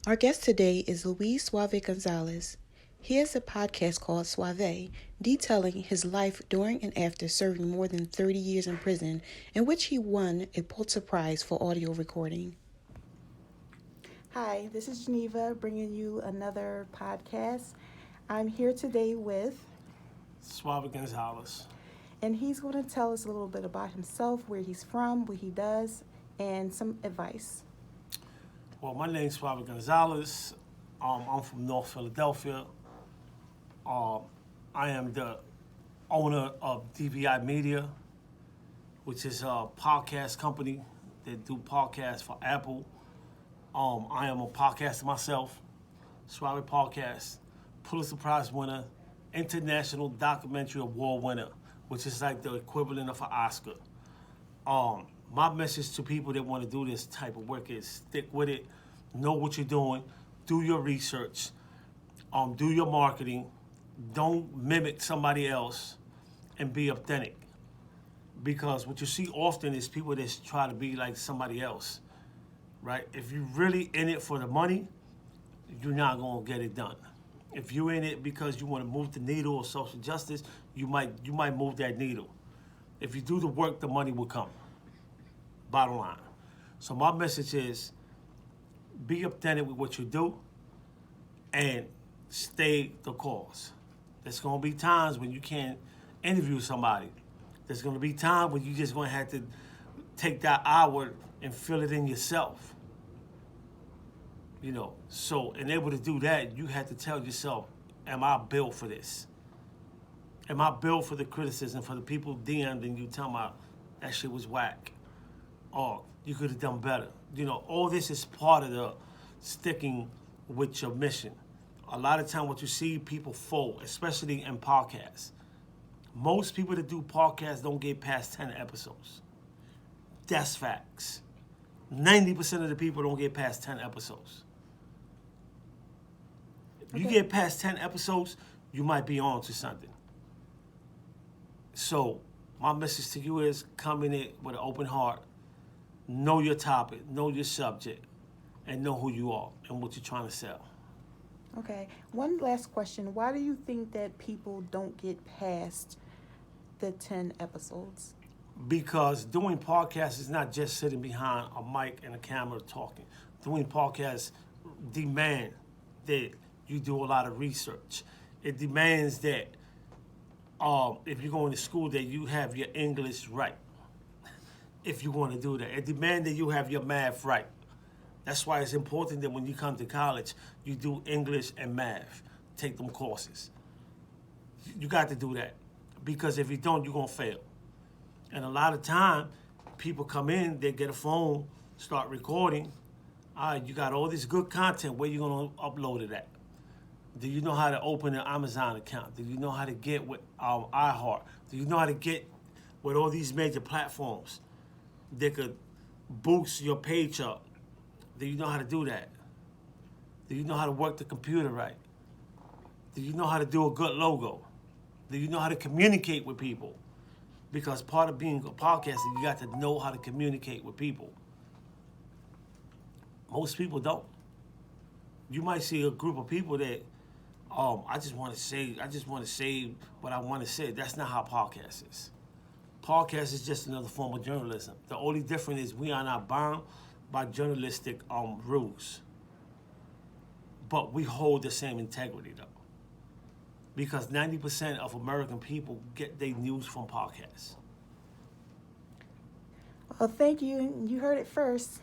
Our guest today is Luis Suava Gonzalez. He has a podcast called Suave, detailing his life during and after serving more than 30 years in prison, in which he won a Pulitzer Prize for audio recording. Hi, this is Geneva bringing you another podcast. I'm here today with Suava Gonzalez. and he's going to tell us a little bit about himself, where he's from, what he does, and some advice. Well, my name's Suava Gonzalez. I'm from North Philadelphia. I am the owner of DVI Media, which is a podcast company that do podcasts for Apple. I am a podcaster myself, Suave Podcast, Pulitzer Prize winner, International Documentary Award winner, which is like the equivalent of an Oscar. My message to people that want to do this type of work is stick with it, know what you're doing, do your research, do your marketing, don't mimic somebody else, and be authentic. Because what you see often is people that try to be like somebody else, right? If you're really in it for the money, you're not gonna get it done. If you're in it because you want to move the needle of social justice, you might move that needle. If you do the work, the money will come. Bottom line. So my message is be authentic with what you do and stay the course. There's gonna be times when you can't interview somebody. There's gonna be times when you're just gonna have to take that hour and fill it in yourself. So in able to do that, you have to tell yourself, am I built for this? Am I built for the criticism, for the people DM'd and you tell me that shit was whack? Or you could have done better. All this is part of the sticking with your mission. A lot of time what you see people fold, especially in podcasts. Most people that do podcasts don't get past 10 episodes. That's facts. 90% of the people don't get past 10 episodes. If you get past 10 episodes, you might be on to something. So my message to you is come in it with an open heart, know your topic, know your subject, and know who you are and what you're trying to sell. Okay. One last question. Why do you think that people don't get past the 10 episodes? Because doing podcasts is not just sitting behind a mic and a camera talking. Doing podcasts demand that you do a lot of research. It demands that if you're going to school that you have your English right. If you want to do that. It demands that you have your math right. That's why it's important that when you come to college, you do English and math. Take them courses. You got to do that. Because if you don't, you're going to fail. And a lot of time, people come in, they get a phone, start recording. All right, you got all this good content. Where you going to upload it at? Do you know how to open an Amazon account? Do you know how to get with iHeart? Do you know how to get with all these major platforms that could boost your page up? Do you know how to do that? Do you know how to work the computer right? Do you know how to do a good logo? Do you know how to communicate with people? Because part of being a podcaster, you got to know how to communicate with people. Most people don't. You might see a group of people that, I just want to say what I want to say. That's not how podcast is. Podcast is just another form of journalism. The only difference is we are not bound by journalistic rules. But we hold the same integrity though. Because 90% of American people get their news from podcasts. Well, thank you. You heard it first.